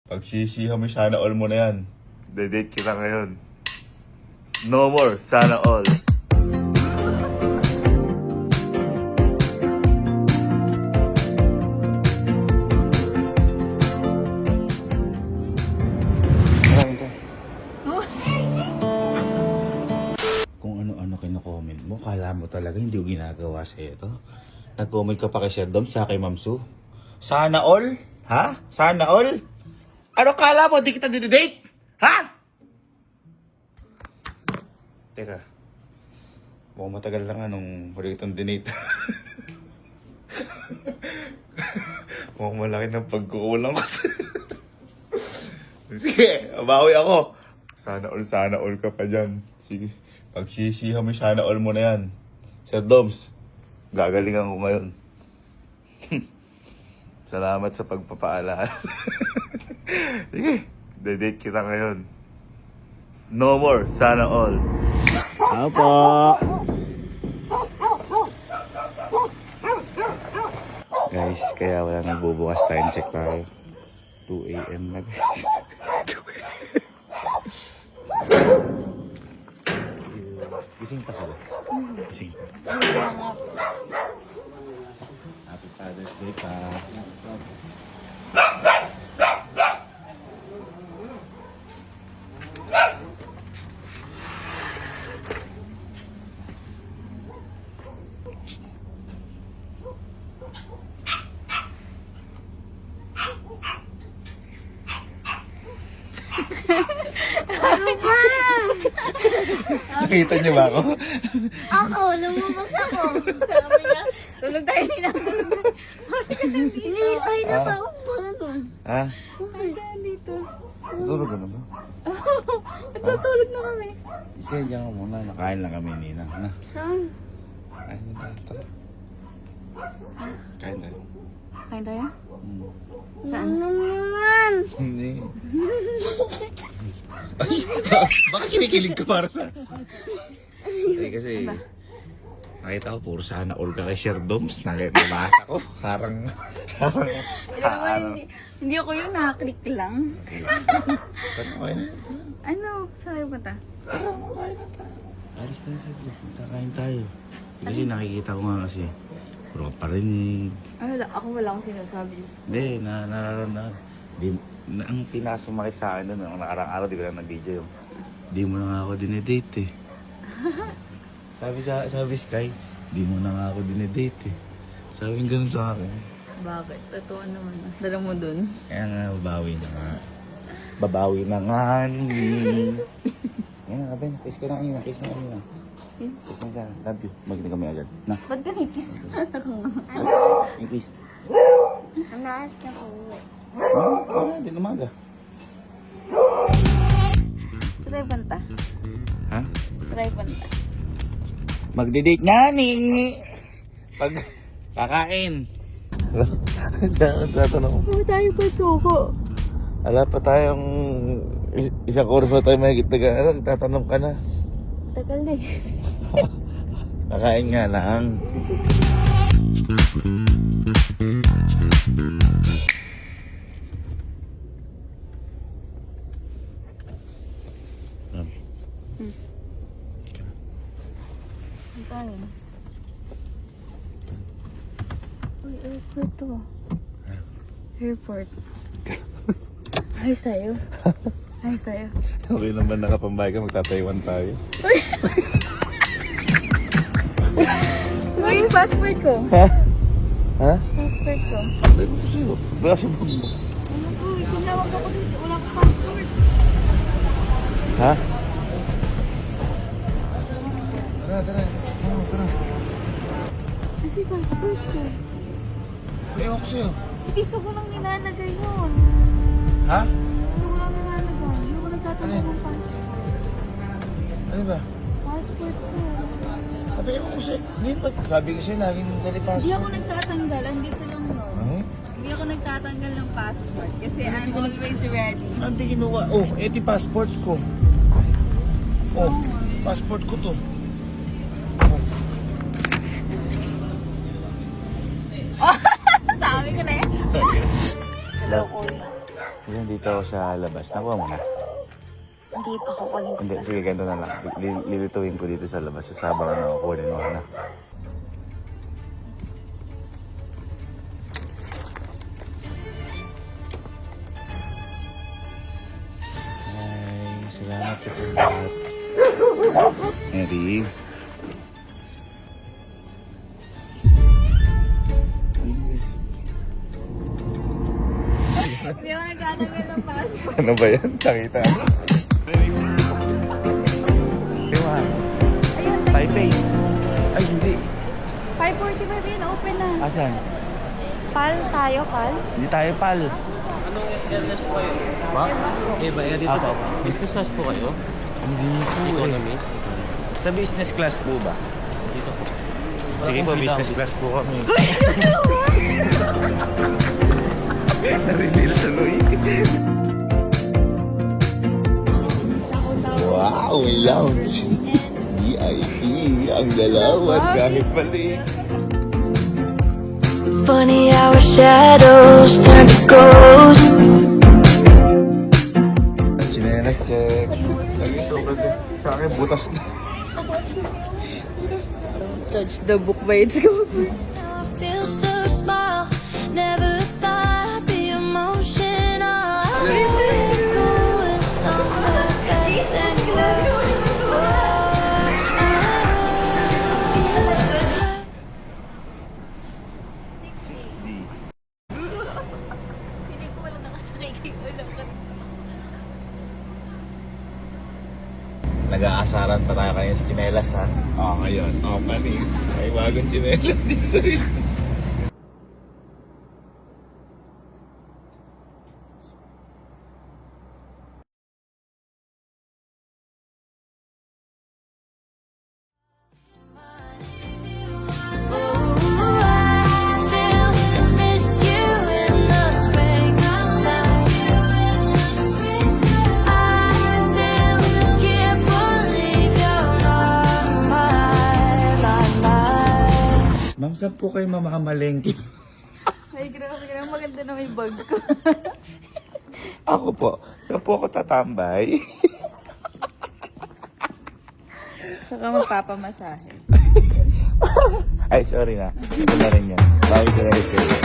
Pagsisihan mo sana all mo na yan. Dedate kita ngayon. No more, sana all. Kung ano-ano kino-comment mo, kala mo talaga hindi ko ginagawa sa ito. Nag-comment ka pa kay Sir Dom, sa kay Ma'am Sue. Sana all? Ha? Sana all? Ano kala mo, di kita dididate? Ha? Teka. Mukhang matagal lang anong huli kitang dinate. Mukhang malaki ng pagkukulang ko. Sige, abawi ako. Sana all ka pa dyan. Sige, pagsisihan mo sana all mo na yan. Sir Doms, gagalingan ko ngayon. Salamat sa pagpapaalala. Sige, dedate kita ngayon. No more, sana all. Apo! Guys, kaya wala nagbubukas, time check tayo. 2 AM na guys. Gising pa sila. Gising pa. Happy Father's Day pa. Nakita niyo ba ako? Ako, lumabas ako. Sabi niya, tulog tayo nila. Hindi, ay na pa ako. Ha? Ay ka dito. Tulog ka na ba? Natutulog na kami. Sige, diyan ka muna. Nakain lang kami, Nina. Na. Saan? Kain na tayo. Kain tayo. Kain tayo? Saan? Ano naman? Hindi. Ay, bakit kinikilig ka para sa... kasi... Nakita ko, puro sana all ka kay Sir Doms. Nabasa ko. Harang... Hindi ako yung nakaklik lang. Okay. Ano? Saan ba ta? Alis na sir. Kakain tayo. Kasi nakikita ko nga kasi. Puro parinig. Ay, ako wala akong sinasabi. Hindi, nararamdaman. Ang pinasumakit sa akin doon, ang nakarang araw, di ko lang nag-video yung, di mo na nga ako dinedate eh. sabi Sky, di mo na nga ako dinedate eh. Sabi yung ganun sa akin. Bakit? Totoo naman. Dala mo dun. Kaya nga, babawi na nga. Babawi na nga. Yan nga, Ben. Kiss ka na kanina. Kiss na kanina. Kiss na ka. Love you. Magkita kami agad. Na. Ba't ka nag-kiss? Yung kiss. Anaas ka po. Wala, din umaga. Try panta. Ha? Try panta. Magde-date na ni. Pag kakain. Tatanong. Ano tayo pa ko? Wala pa tayong isang oras pa tayo mahigit na tatanong ka na. Tagal na eh. Kakain nga lang. Ano tayo? Uy, airport to. Airport. Ayos tayo. Ayos tayo. Okay naman nakapambay ka, magta-Taiwan tayo. Uy, yung passport ko. Ha? Ha? Passport ko. Sabi ko sa'yo. Baka sa bag mo. Ano po, sinawag ako dito. Wala akong passport. Ha? Tara. Tara. Kasi passport ko. Ewan ko sa'yo. Dito ko lang nilalagay yun. Ha? Dito ko lang nilalagay. Hindi ko nagtatanggal ng passport. Ano ba? Passport ko. Sabi ko sa'yo. Hindi ba? Sabi ko sa'yo, laging dali passport. Hindi ako nagtatanggal. Andito lang yun. Ay? Hindi ako nagtatanggal ng passport. Kasi I'm always ready. Hindi kinuha. Oh, eti passport ko. Oh, passport ko to. Sabi ko na yan. Hello. Yan. nandito ako sa labas. Nakuha mo na. Hindi pa ako pag... Hindi, sige, ganito na lang. Lilituin ko dito sa labas. Sasabang na ako, kunin mo na. Ay, salamat po sa lahat. Mary. Please. Hindi ako nagtatanggal ng passport. Ano ba yan? Nakita mo? Diba? Ayun, Taipei. Ay, hindi. 5:45 yun, open na. Asan? Pal tayo, pal? Hindi tayo, pal. Ba? Eh, ba, dito po. Business class po kayo? Hindi po eh. Economy? Sa business class po ba? Dito po. Sige po, business class po kami. Na-reveal tuloy. Wow, may lounge. VIP, ang galawan kahit mali. It's funny how our shadows turn to ghosts. Chinelas check. Lagi sobrang sa akin, butas na. Judge the book by its cover. Now I feel so small. Never thought I'd be emotional. We're going somewhere better than you were before. Hindi ko wala nakasakay kay ulo. Nag-aasaran pa tayo kayo sa chinelas ha. Ngayon. Panis. May bagong chinelas dito rin. Ooh, I still miss you in the springtime. I still can't believe you're not my mind. Ma'am, saan po kayo mamamalengke? Ay, grabe ka maganda na may bag ko. Ako po. Saan po ako tatambay? Saka magpapamasahe. Ay, sorry na. Ito na rin yan. Bawi ko na rin sa'yo.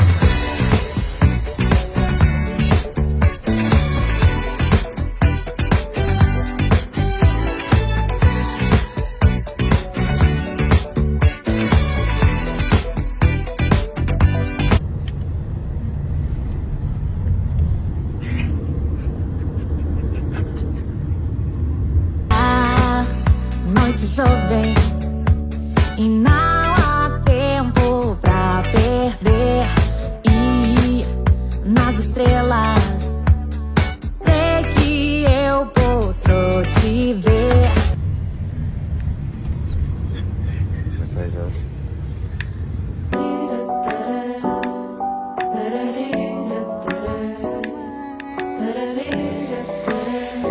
A noite jovem e não há tempo pra perder. E nas estrelas sei que eu posso te ver.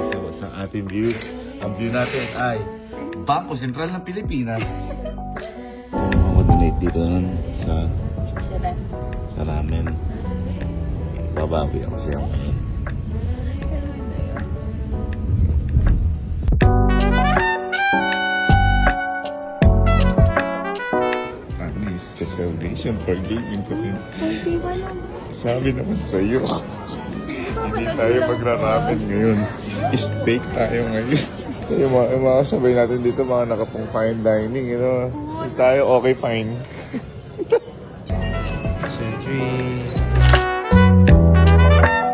So, sa ating view, ang view natin ay Bangko Sentral ng Pilipinas. Mag-donate dito nun sa ramen. Babawi ako siya. Promise, salvation for giving to him. Sabi naman sa'yo. Hindi tayo magraramen ngayon. Steak tayo ngayon. yung mga kasabay natin dito, mga nakapong fine dining, you know. Hindi tayo okay fine. Surgery.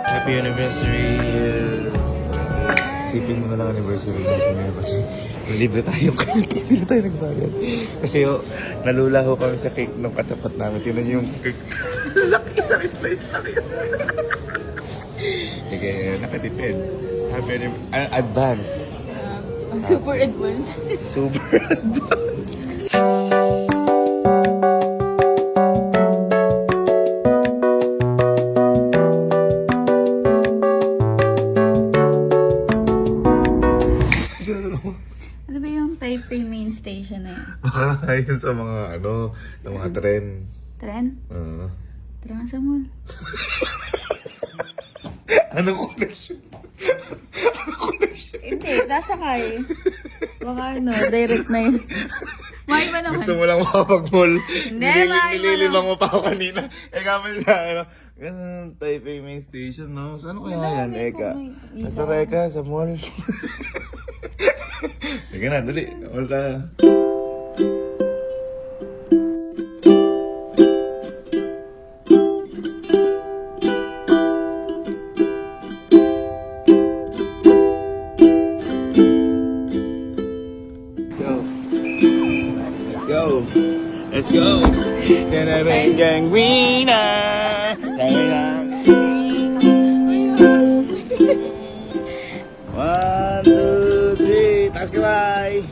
Happy anniversary. Sipin mo na lang anniversary natin ngayon kasi libre tayo hindi na tayo nagbayad. Kasi nalula ho kami sa cake nung katapat namin. Tinan yung cake. Laki, isang slice na rin. Kaya nakatipid. Happy anniversary. Advance. Super advanced. Super advance. Ano ba yung Taipei main station na yun? Baka yun sa mga sa mga tren. Tren? Tara nga sa mall. Anong connection? Hindi, nasakay. Baka ano, direct na yun. May ba naman? Gusto mo lang makapag-mall. Hindi, mahal mo Nililibang mo pa ako kanina. Kami sa ano. Ganun, Taipei Main Station, no? Saan ko kaya yan, Eka? Nasa Reka, sa mall. Sige na, dali. Mall tayo. Let's go. Gang winner. One, two, three. Taas kamay.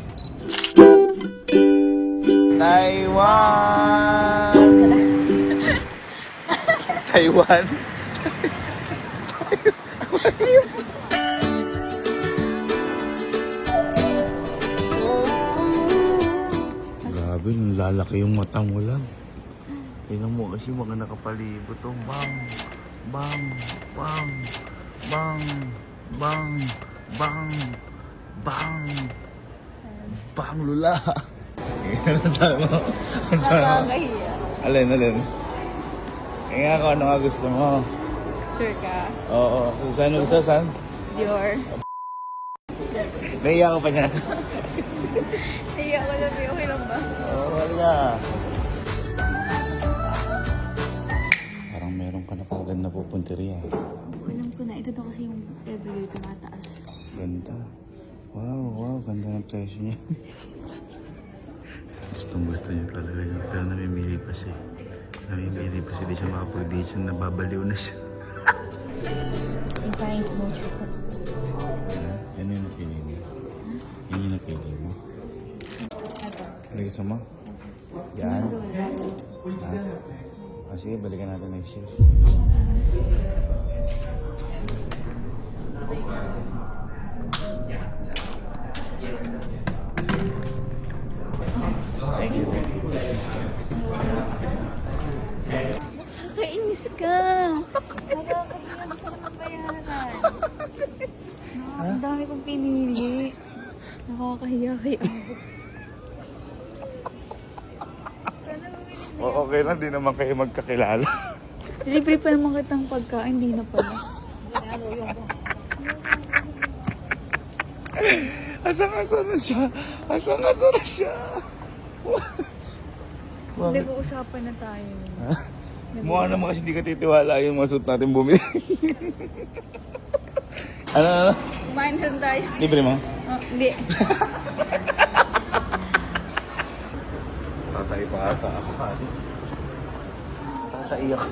Taiwan. Taiwan. Grabe, lalaki yung mata mo lang. Tingnan mo kasi mga nakapalibot. Oh. Bang, bang, bang, bang, bang, bang, bang, bang, lula. Ano sabi mo? Ano sabi mo? Nakakahiya. Alin? Kaya ako, ano nga gusto mo? Sure ka? Oo. Saan gusto? Saan? Dior. Naiya ko pa niya. Hiya ko lang, okay lang ba? Oo, wala ka. Parang meron ka na kagad na pupunteriya. Alam ko na, ito daw kasi yung every year tumataas. Ganda. Wow, ganda ng presyo niya. Gustong gusto niya talaga yun. Pero namimili pa siya. Di siya makapag-date siya. Nababaliw na siya. Yung science motion ko. Yan yung napili mo. Yan yung napili mo. Ano gusto mo? Yan. Sige, balikan natin next year. Thank you. Nakakainis ka. Nakakahiya, gusto ko ng bayaran. Ang dami kong pinili. Nakakahiya kay Abo. Okay lang, di naman kayo magkakilala. Libre pa naman kitang pagkain, hindi na pala. Asang-asa na siya. Asang-asa na siya. Nag-uusapan na tayo. Mukha naman kasi hindi ka titiwala yung mga suit natin bumili. ano? Kumain na rin tayo. Libre mo? Oh, hindi. Tatay pa ata ako. Tataiyak.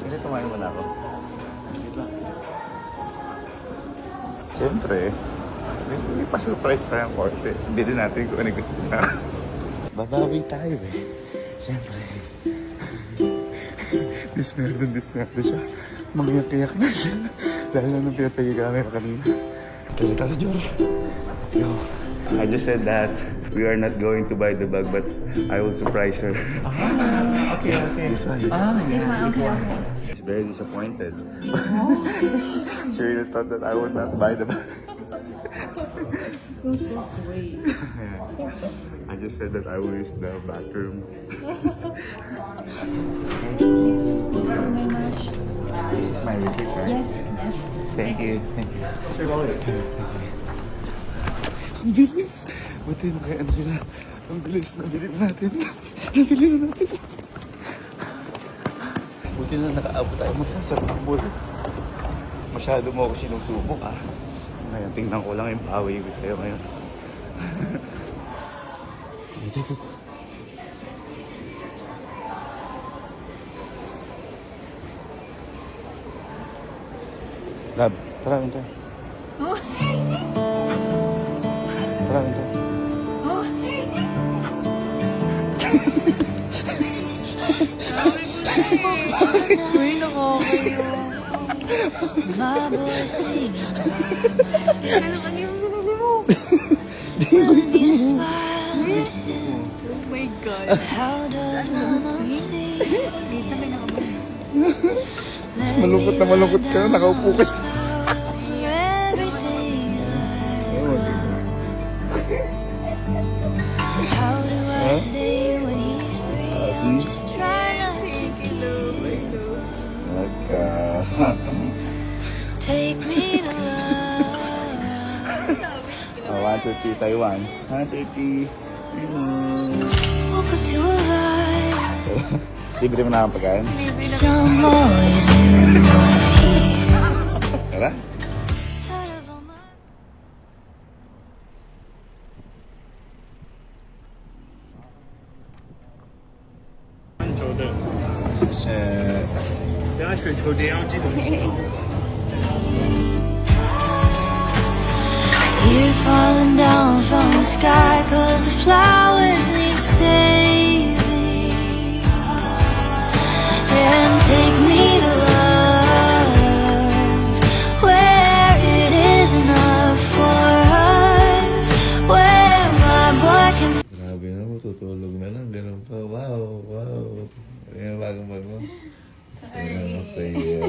Hindi, tumayo mo na ako. Wait lang. Siyempre, hindi pa surprise tayo ang korte. Hindi din natin kung ano gusto na. Babawi tayo eh. Siyempre. Dismerte siya. Mangyak-iyak na siya. Dahil lang nang pinatay yung camera kanina. Tuloy tayo, Jor. Let's go. I just said that we are not going to buy the bag, but I will surprise her. Okay. This one. Okay. She's very disappointed. She really thought that I would not buy the bag. You're so sweet. I just said that I will use the bathroom. This is my receipt, right? Yes. Thank you. Ang bilis! Buti na kaya ano sila. Ang bilis, nabili na natin. Buti na nakaabot tayo masasarapol. Masyado mo ako sinusubok ah. Ngayon, tingnan ko lang yung pawi ko sa'yo ngayon. Dito. Lab, tara tayo. Oh. Tara tayo. Oh. Uy, nakakayo. Ano yung mo? Oh my God. How does one see? Dito may nakaman. Malungkot na malungkot ka na. Nakaupo ka. You're everything. How do I say when he's three? Just try not to take me to love. 1, 2, 3, Taiwan. 1, 2, 3. Woke up to a vibe. Libre mo na ang pagkain. Some always knew was here. Tara. Out of all my Set. 等下雪球点要记得洗。 tears falling down from the sky, 'cause the flowers need saving. And take me to love, where it is enough for us, where my boy can Grabe na mo, tutulog na lang. Ganun pa. Wow, wow. Ayan, bagong bago. Sorry. Masaya.